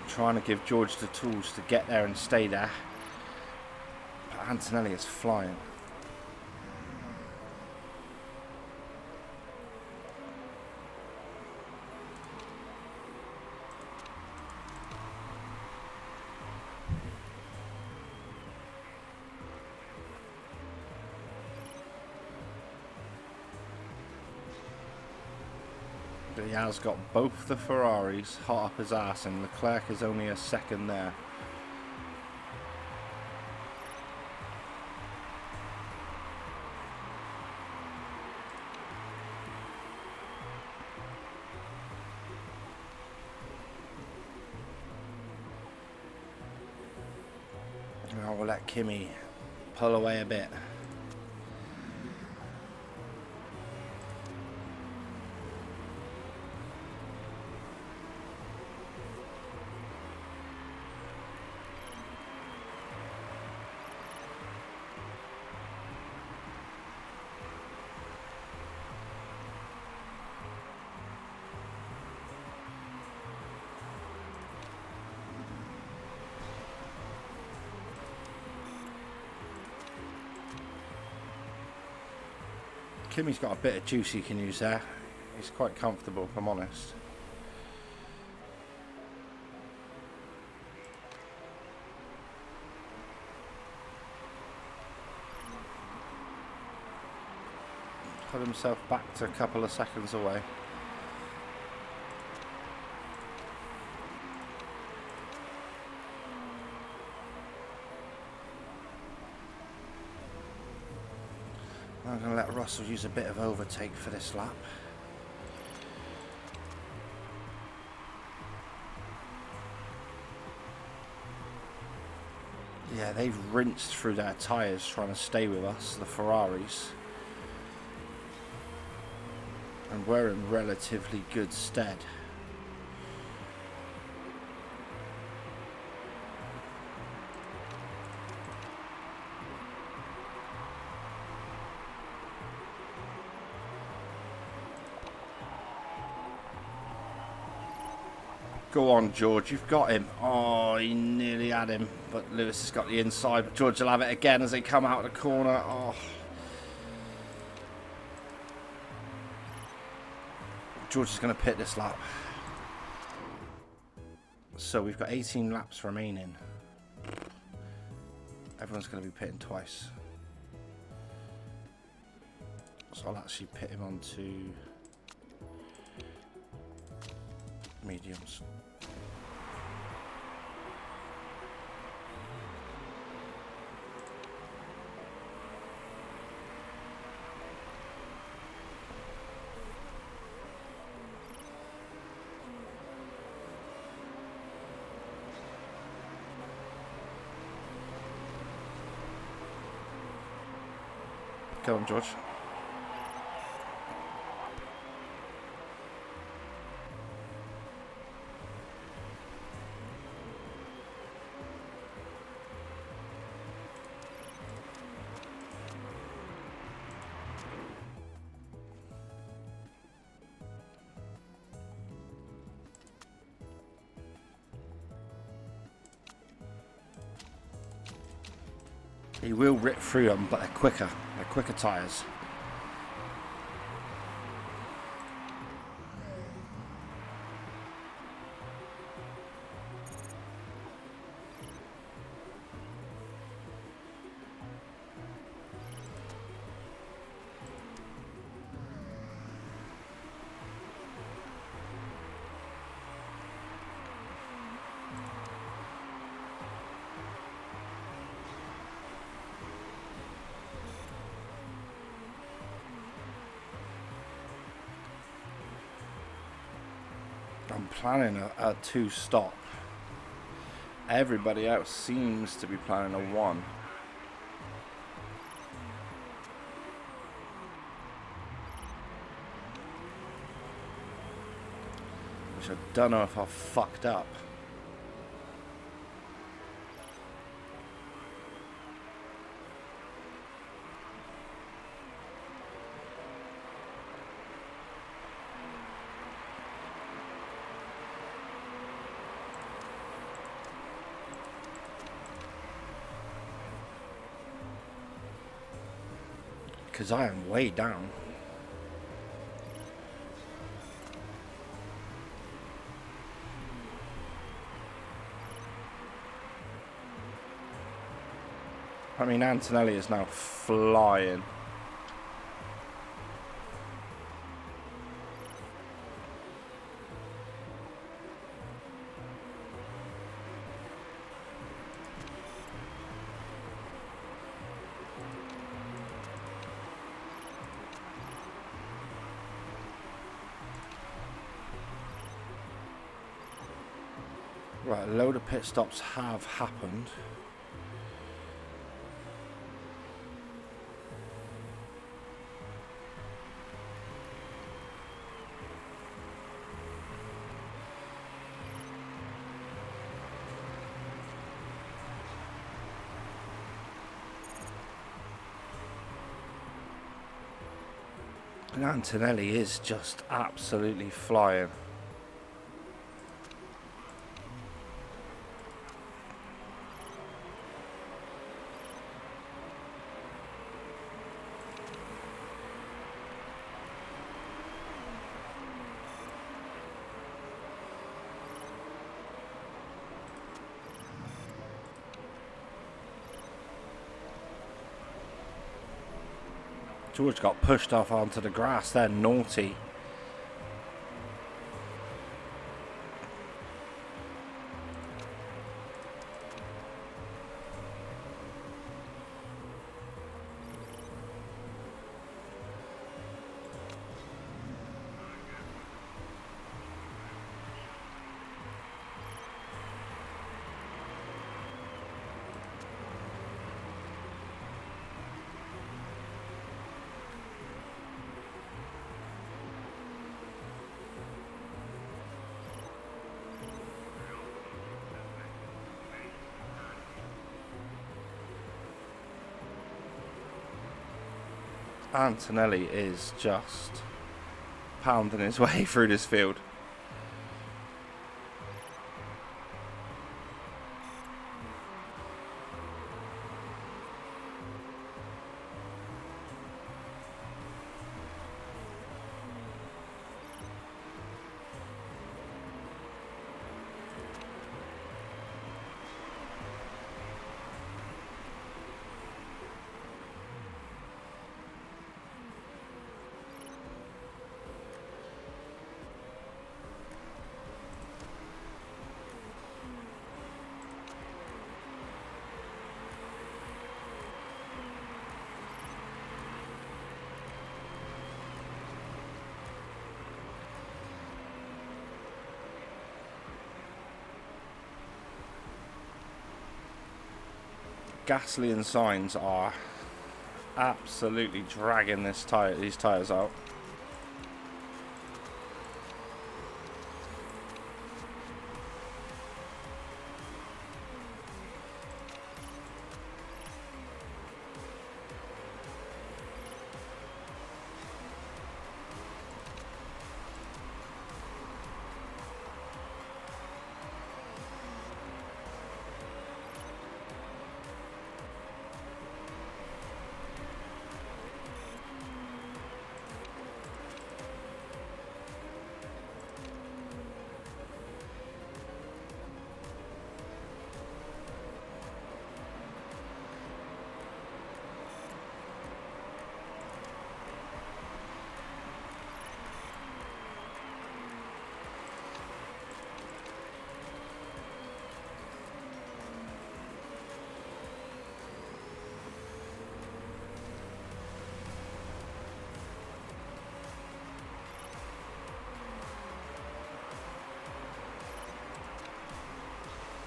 Trying to give George the tools to get there and stay there, but Antonelli is flying. But he has got both the Ferraris hot up his ass, and Leclerc is only a second there. Now we'll let Kimi pull away a bit. Kimi's got a bit of juice he can use there. He's quite comfortable, if I'm honest. Put himself back to a couple of seconds away. I'm going to let Russell use a bit of overtake for this lap. Yeah, they've rinsed through their tyres trying to stay with us, the Ferraris. And we're in relatively good stead. Go on, George, you've got him. Oh, he nearly had him, but Lewis has got the inside. But George will have it again as they come out of the corner. Oh. George is going to pit this lap. So we've got 18 laps remaining. Everyone's going to be pitting twice. So I'll actually pit him onto mediums. Go on, George. He will rip through them, but they're quicker. They're quicker tyres. I'm planning a 2-stop. Everybody else seems to be planning a 1. Which I don't know if I've fucked up. Because I am way down. I mean, Antonelli is now flying. Right, a load of pit stops have happened. And Antonelli is just absolutely flying. George got pushed off onto the grass there, naughty. Antonelli is just pounding his way through this field. Gasly and Sainz are absolutely dragging these tyres out.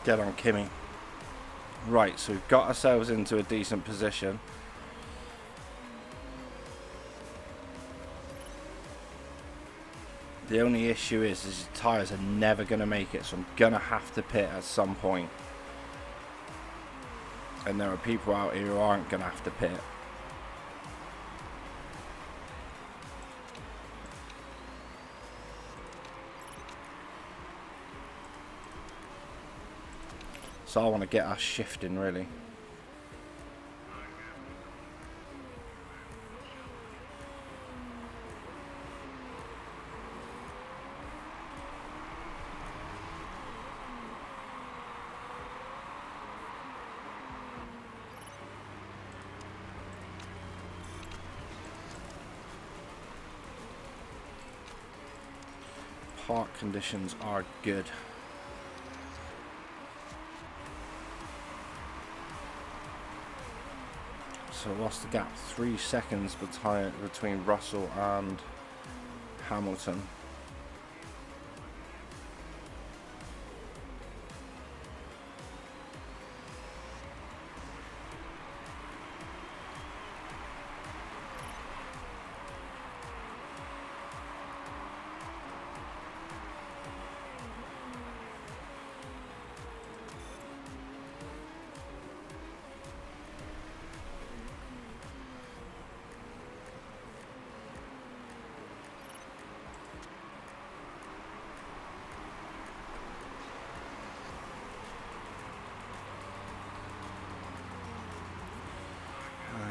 Get on, Kimmy. Right, so we've got ourselves into a decent position. The only issue is his tyres are never going to make it, so I'm going to have to pit at some point. And there are people out here who aren't going to have to pit. So I want to get us shifting, really. Park conditions are good. So what's the gap? 3 seconds between Russell and Hamilton.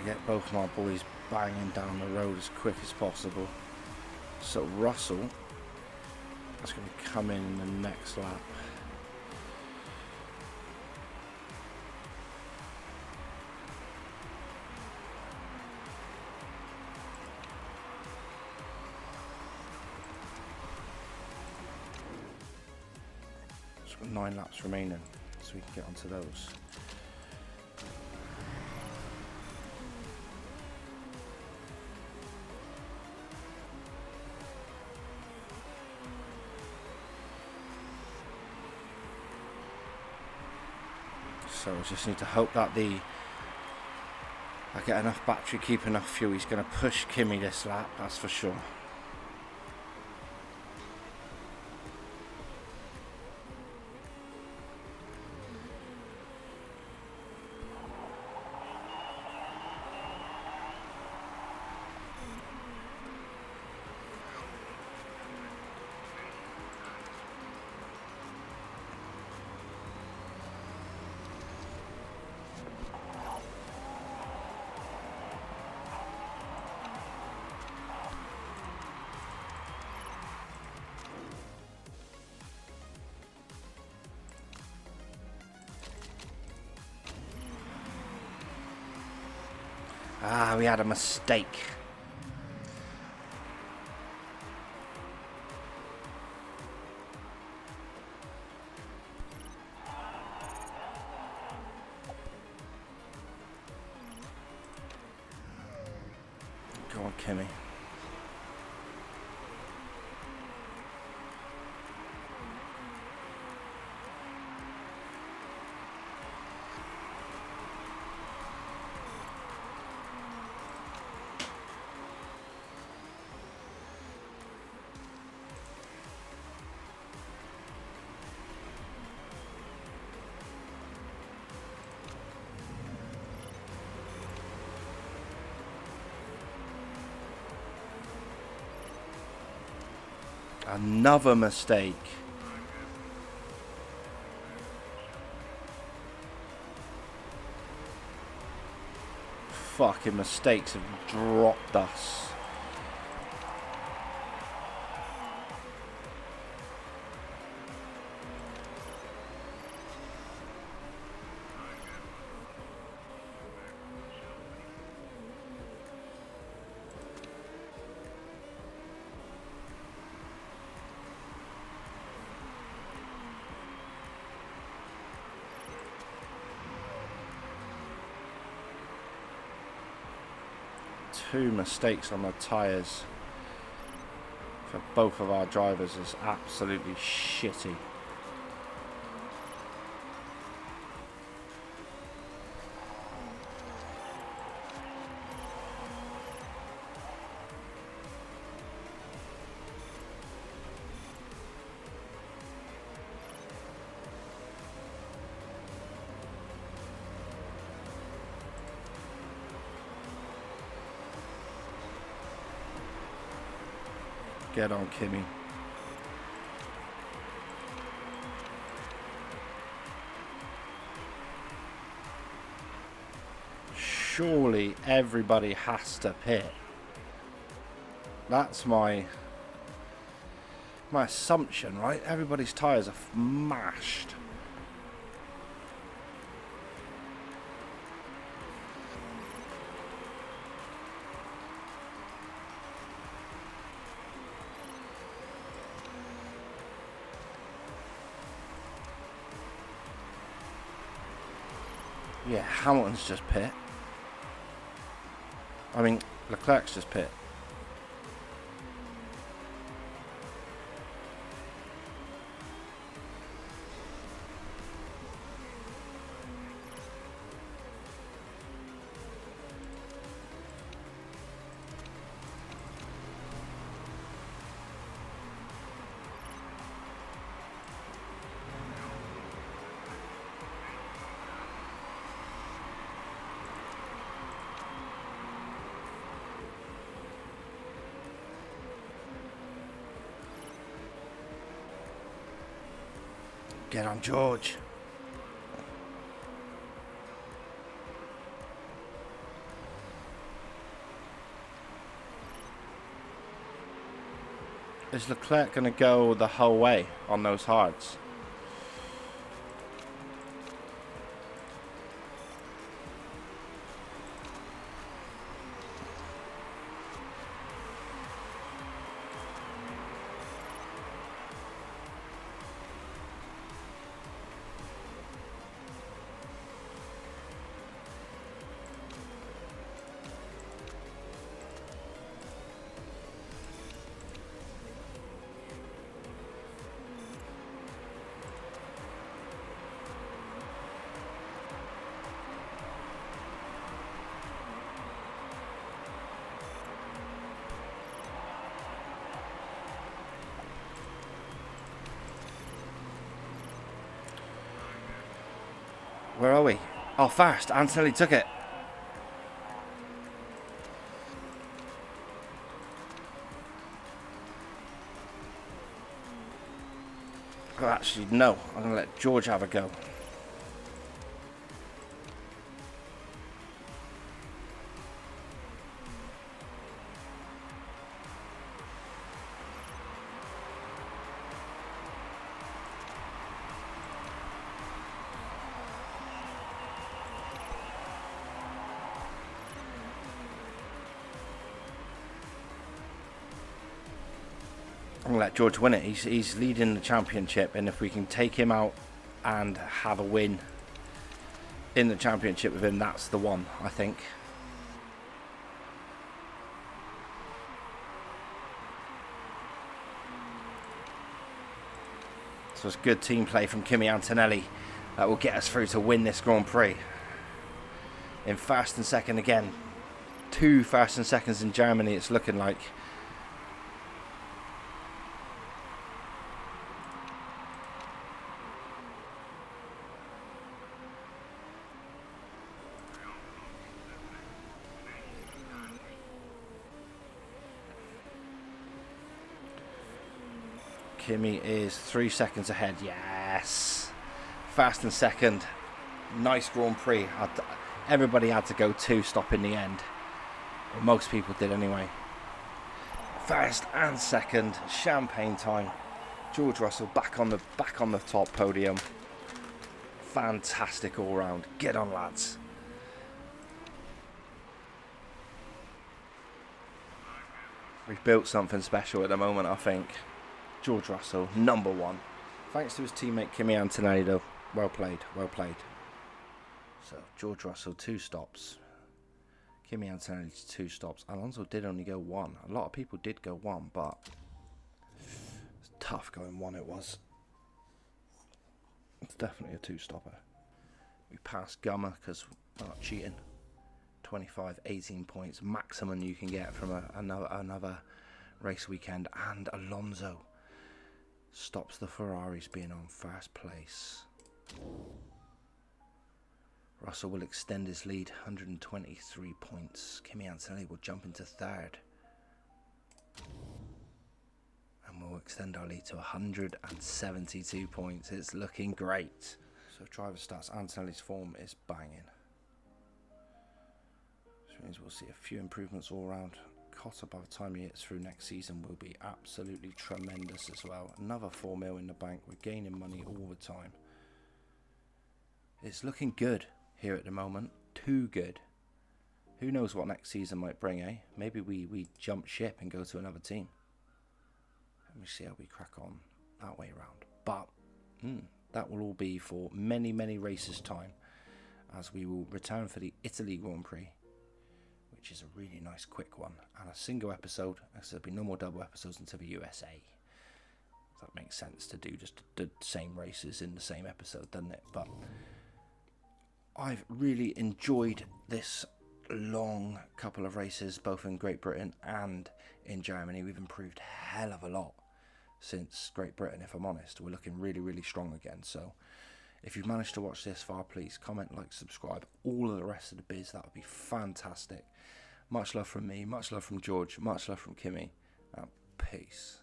Get both my boys banging down the road as quick as possible. So Russell is going to come in the next lap. So we've got 9 laps remaining, so we can get onto those. So I just need to hope that I get enough battery, keep enough fuel. He's going to push Kimmy this lap, that's for sure. Ah, we had a mistake. Go on, Kimmy. Another mistake. Fucking mistakes have dropped us. Two mistakes on the tyres for both of our drivers is absolutely shitty. Get on, Kimi. Surely everybody has to pit. That's my assumption, right? Everybody's tyres are mashed. Yeah, Hamilton's just pit. I mean, Leclerc's just pit. Get on, George. Is Leclerc going to go the whole way on those hards? Where are we? Oh, fast. Antonelli took it. Oh, actually, no. I'm going to let George have a go. I'm going to let George win it. He's leading the championship, and if we can take him out and have a win in the championship with him, that's the one, I think. So it's good team play from Kimi Antonelli that will get us through to win this Grand Prix. In first and second again. 2 first and seconds in Germany, it's looking like. Kimi is 3 seconds ahead. Yes. Fast and second. Nice Grand Prix. Everybody had to go 2 stop in the end. Well, most people did anyway. First and second. Champagne time. George Russell back on the top podium. Fantastic all round. Get on, lads. We've built something special at the moment, I think. George Russell, number 1. Thanks to his teammate Kimi Antonelli, though. Well played, well played. So, George Russell, 2 stops. Kimi Antonelli, 2 stops. Alonso did only go 1. A lot of people did go 1, but it's tough going 1 it was. It's definitely a 2-stopper. We passed Gummer because we're not cheating. 25, 18 points. Maximum you can get from another race weekend. And Alonso stops the Ferraris being on first place. Russell will extend his lead, 123 points. Kimi Antonelli will jump into 3rd. we'll extend our lead to 172 points. It's looking great. So driver stats, Antonelli's form is banging. Which means we'll see a few improvements all around. Cotter, by the time he hits through next season, will be absolutely tremendous as well. Another 4 mil in the bank. We're gaining money all the time. It's looking good here at the moment. Too good. Who knows what next season might bring, eh? Maybe we jump ship and go to another team. Let me see how we crack on that way around. But that will all be for many, many races' time, as we will return for the Italy Grand Prix, which is a really nice quick one, and a single episode, as there'll be no more double episodes until the USA. That makes sense to do just the same races in the same episode, doesn't it? But I've really enjoyed this long couple of races, both in Great Britain and in Germany. We've improved a hell of a lot since Great Britain, if I'm honest. We're looking really, really strong again. So if you've managed to watch this far, please comment, like, subscribe, all of the rest of the biz. That would be fantastic. Much love from me, much love from George, much love from Kimmy. Peace.